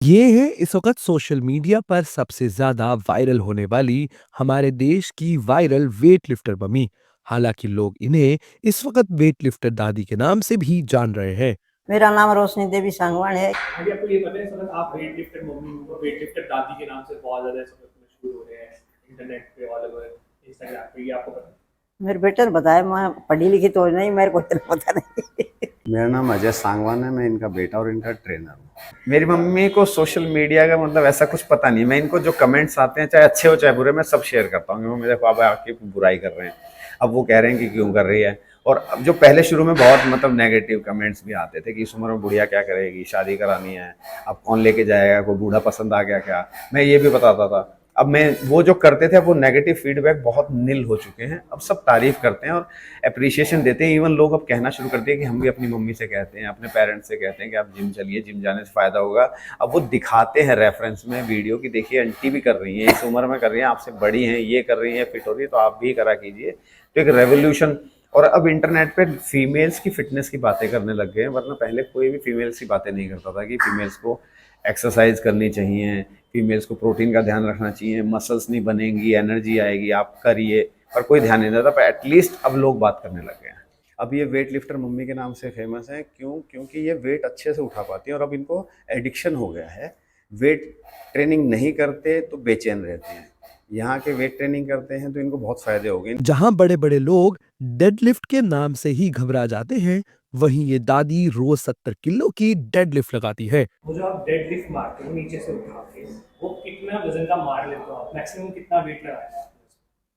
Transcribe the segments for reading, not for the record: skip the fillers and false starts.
ये है इस वक्त सोशल मीडिया पर सबसे ज्यादा वायरल होने वाली हमारे देश की वायरल वेट लिफ्टर मम्मी। हालांकि लोग इन्हें इस वक्त वेट लिफ्टर दादी के नाम से भी जान रहे हैं। मेरा नाम रोशनी देवी सांगवान है। आंटी आपको ये पता है सर आप वेट लिफ्टर मम्मी और वेट लिफ्टर दादी के नाम से बहुत ज़्यादा इस वक्त मशहूर हो रहे हैं इंटरनेट पे ऑल ओवर इंस्टाग्राम पे, ये आपको पता है? मेरे बेटे ने बताया, मैं पढ़ी लिखी तो नहीं, मेरे को इतना पता नहीं। मेरा नाम अजय सांगवान है। मैं इनका बेटा और इनका ट्रेनर हूँ। मेरी मम्मी को सोशल मीडिया का मतलब ऐसा कुछ पता नहीं। मैं इनको जो कमेंट्स आते हैं चाहे अच्छे हो चाहे बुरे, मैं सब शेयर करता हूँ कि वो मेरे पापा आपकी बुराई कर रहे हैं। अब वो कह रहे हैं कि क्यों कर रही है। और अब जो पहले शुरू में बहुत मतलब नेगेटिव कमेंट्स भी आते थे कि इस उम्र में बुढ़िया क्या करेगी, शादी करानी है, अब कौन लेके जाएगा, कोई बूढ़ा पसंद आ गया क्या, मैं ये भी बताता था। अब मैं वो जो करते थे, अब वो नेगेटिव फीडबैक बहुत निल हो चुके हैं। अब सब तारीफ करते हैं और अप्रिशिएशन देते हैं। इवन लोग अब कहना शुरू कर दिए कि हम भी अपनी मम्मी से कहते हैं, अपने पेरेंट्स से कहते हैं कि आप जिम चलिए, जिम जाने से फ़ायदा होगा। अब वो दिखाते हैं रेफरेंस में वीडियो की, देखिए आंटी भी कर रही हैं, इस उम्र में कर रही हैं, आपसे बड़ी हैं, ये कर रही हैं, फिट हो रही है, तो आप भी करा कीजिए। तो एक रेवोल्यूशन। और अब इंटरनेट पे फीमेल्स की फिटनेस की बातें करने लग गए हैं, वरना पहले कोई भी फीमेल्स की बातें नहीं करता था कि फीमेल्स को एक्सरसाइज करनी चाहिए, फीमेल्स को प्रोटीन का ध्यान रखना चाहिए, मसल्स नहीं बनेंगी, एनर्जी आएगी, आप करिए। पर कोई ध्यान नहीं देता। पर एटलीस्ट अब लोग बात करने लग गए हैं। अब ये वेट लिफ्टर मम्मी के नाम से फेमस है। क्यों? क्योंकि ये वेट अच्छे से उठा पाती हैं और अब इनको एडिक्शन हो गया है। वेट ट्रेनिंग नहीं करते तो बेचैन रहते हैं, यहाँ के वेट ट्रेनिंग करते हैं तो इनको बहुत फायदे हो गए। जहां बड़े बड़े लोग डेडलिफ्ट के नाम से ही घबरा जाते हैं, वहीं ये दादी रोज 70 किलो की डेडलिफ्ट लगाती है। वो जो आप डेड लिफ्ट मारते हो नीचे से उठा के, वो कितना वजन का मार लेते हो आप? मैक्सिमम कितना वेट लगाया?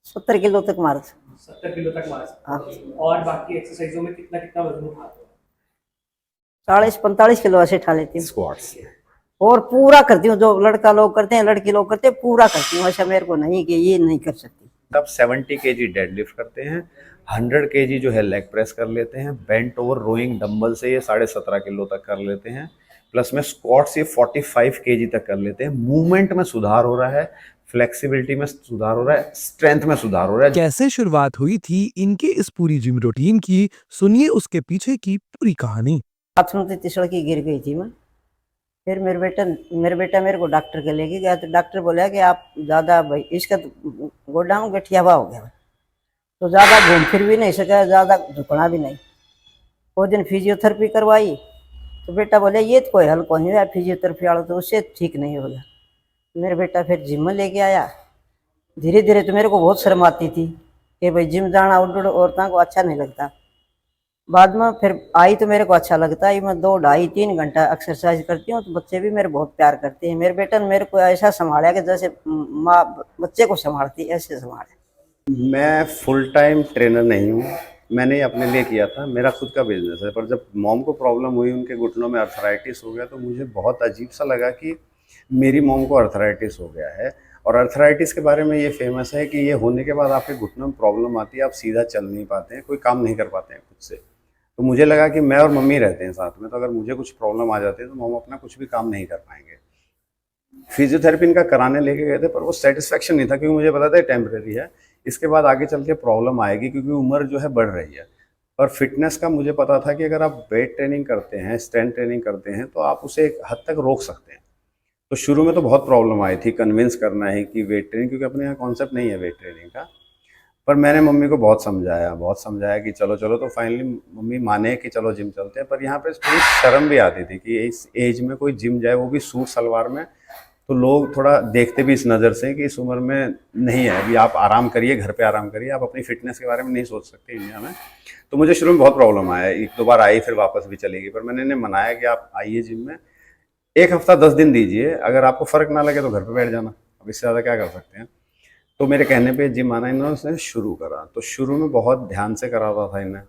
70 किलो तक मार। 70 किलो तक मार सकते हाँ, हो। और बाकी एक्सरसाइजों में कितना कितना वजन उठाते हो? 40-45 किलो ऐसे उठा लेती हूँ। स्क्वाट्स। और पूरा करती हूँ, जो लड़का लोग करते हैं, लड़की लोग करते हैं, पूरा करती हूँ। ऐसा मेरे को नहीं कि ये नहीं कर सकती। तब 70 kg डेडलिफ्ट करते हैं, 100 kg जो है लेग प्रेस कर लेते हैं, बेंट ओवर रोइंग डंबल से ये 17.5 किलो तक कर लेते हैं, प्लस में स्क्वाट से 45 kg तक कर लेते हैं। मूवमेंट में सुधार हो रहा है, फ्लेक्सिबिलिटी में सुधार हो रहा है, स्ट्रेंथ में सुधार हो रहा है। कैसे शुरुआत हुई थी इनके इस पूरी जिम रूटीन की, सुनिए उसके पीछे की पूरी कहानी। बाथरूम से तिसड़ की गिर गई थी मैं। फिर मेरे बेटा मेरे को डॉक्टर के लेके गया, तो डॉक्टर बोला कि आप ज़्यादा भाई इसका तो गोड्डा में गठियावा हो गया भाई, तो ज़्यादा घूम फिर भी नहीं सका, ज़्यादा झुकना भी नहीं। वो दिन फिजियोथेरेपी करवाई, तो बेटा बोले ये तो कोई हल को नहीं है, फिजियोथेरेपी वाला तो उससे ठीक नहीं होगा। मेरा बेटा फिर जिम में लेके आया। धीरे धीरे तो मेरे को बहुत शर्म आती थी कि भाई जिम जाना औरतों को अच्छा नहीं लगता। बाद में फिर आई तो मेरे को अच्छा लगता है। मैं 2 ढाई 3 घंटा एक्सरसाइज करती हूँ, तो बच्चे भी मेरे बहुत प्यार करते हैं। मेरे बेटे ने मेरे को ऐसा संभाला कि जैसे माँ बच्चे को संभालती है, ऐसे संभाले। मैं फुल टाइम ट्रेनर नहीं हूँ। मैंने ये अपने लिए किया था, मेरा खुद का बिजनेस है। पर जब मॉम को प्रॉब्लम हुई, उनके घुटनों में अर्थराइटिस हो गया, तो मुझे बहुत अजीब सा लगा कि मेरी मॉम को अर्थराइटिस हो गया है। और अर्थराइटिस के बारे में ये फेमस है कि ये होने के बाद आपके घुटनों में प्रॉब्लम आती है, आप सीधा चल नहीं पाते हैं, कोई काम नहीं कर पाते हैं खुद से। तो मुझे लगा कि मैं और मम्मी रहते हैं साथ में, तो अगर मुझे कुछ प्रॉब्लम आ जाती है तो मॉम अपना कुछ भी काम नहीं कर पाएंगे। फिजियोथेरेपी इनका कराने लेके गए थे, पर वो सेटिस्फेक्शन नहीं था, क्योंकि मुझे पता था टेम्परेरी है, इसके बाद आगे चल के प्रॉब्लम आएगी, क्योंकि उम्र जो है बढ़ रही है। और फिटनेस का मुझे पता था कि अगर आप वेट ट्रेनिंग करते हैं, स्ट्रेंथ ट्रेनिंग करते हैं, तो आप उसे एक हद तक रोक सकते हैं। तो शुरू में तो बहुत प्रॉब्लम आई थी, कन्विंस करना है कि वेट ट्रेनिंग, क्योंकि अपने यहाँ कॉन्सेप्ट नहीं है वेट ट्रेनिंग का। पर मैंने मम्मी को बहुत समझाया कि चलो चलो, तो फाइनली मम्मी माने कि चलो जिम चलते हैं। पर यहाँ पे थोड़ी शर्म भी आती थी कि इस एज में कोई जिम जाए, वो भी सूट सलवार में। तो लोग थोड़ा देखते भी इस नज़र से कि इस उम्र में नहीं है, अभी आप आराम करिए, घर पे आराम करिए, आप अपनी फिटनेस के बारे में नहीं सोच सकते इंडिया में। तो मुझे शुरू में बहुत प्रॉब्लम आया, 1-2 बार आई, फिर वापस भी चली गई। पर मैंने इन्हें मनाया कि आप आइए जिम में, 1 हफ्ता 10 दिन दीजिए, अगर आपको फ़र्क ना लगे तो घर पे बैठ जाना, अब इससे ज़्यादा क्या कर सकते हैं। तो मेरे कहने पे जिम आना इन्होंने शुरू करा। तो शुरू में बहुत ध्यान से कराता था इन्हें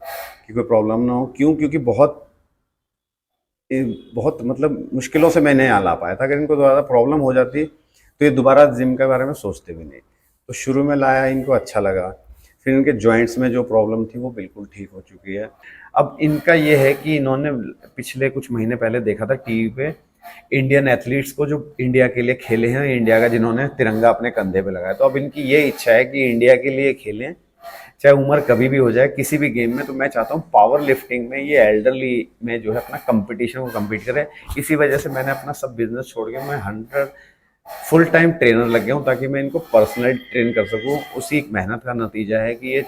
कि कोई प्रॉब्लम ना हो। क्यों? क्योंकि बहुत मतलब मुश्किलों से मैं नहीं ला पाया था। अगर इनको ज़्यादा प्रॉब्लम हो जाती तो ये दोबारा जिम के बारे में सोचते भी नहीं। तो शुरू में लाया, इनको अच्छा लगा। फिर इनके जॉइंट्स में जो प्रॉब्लम थी वो बिल्कुल ठीक हो चुकी है। अब इनका ये है कि इन्होंने पिछले कुछ महीने पहले देखा था टीवी पे इंडियन एथलीट्स को, जो इंडिया के लिए खेले हैं, इंडिया का जिन्होंने तिरंगा अपने कंधे पे लगाया। तो अब इनकी ये इच्छा है कि इंडिया के लिए खेलें, चाहे उम्र कभी भी हो जाए किसी भी गेम में, तो मैं चाहता हूँ पावर लिफ्टिंग में ये एल्डरली में जो है अपना कंपटीशन को कम्पीट करें। इसी वजह से मैंने अपना सब बिजनेस छोड़ के मैं 100 फुल टाइम ट्रेनर लग गया हूँ, ताकि मैं इनको पर्सनली ट्रेन कर सकूँ। उसी एक मेहनत का नतीजा है कि ये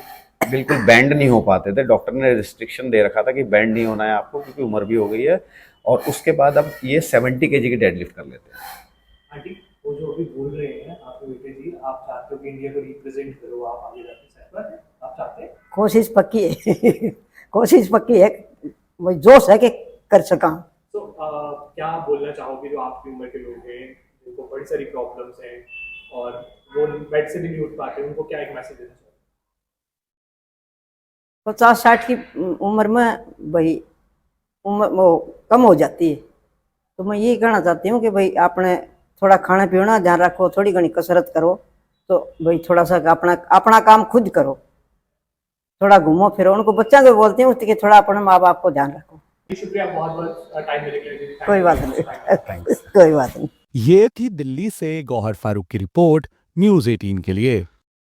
बिल्कुल बैंड नहीं हो पाते थे। डॉक्टर ने रिस्ट्रिक्शन दे रखा था कि बैंड नहीं होना है आपको, क्योंकि उम्र भी हो गई है। और उसके बाद अब ये 70 kg की डेडलिफ्ट कर लेते हैं। आंटी, वो जो अभी बोल रहे हैं आपके बेटे जी, आप चाहते हो कि इंडिया को रिप्रेजेंट करो आप आगे जाके सेट पर, आप चाहते हैं? कोशिश पक्की है कोशिश पक्की है, वही जोश है कि कर सका। तो क्या आप बोलना चाहोगे जो आपकी उम्र के लोग हैं जिनको बड़ी सारी प्रॉब्लम्स हैं और वो बेड से भी नहीं उठ पाते, उनको क्या एक मैसेज देना चाहोगे? 50-60 की उम्र में भाई उम्र वो कम हो जाती है, तो मैं यही कहना चाहती हूँ कि भाई आपने थोड़ा खाने पीना ध्यान रखो, थोड़ी घनी कसरत करो, तो भाई थोड़ा सा अपना काम खुद करो, थोड़ा घूमो फिरो। उनको बच्चा को बोलती हूँ कि थोड़ा अपने माँ बाप को ध्यान रखो। शुक्रिया बहुत बहुत टाइम देने के लिए जी। कोई बात नहीं कोई बात नहीं। ये थी दिल्ली से गौहर फारूक की रिपोर्ट न्यूज़ 18 के लिए।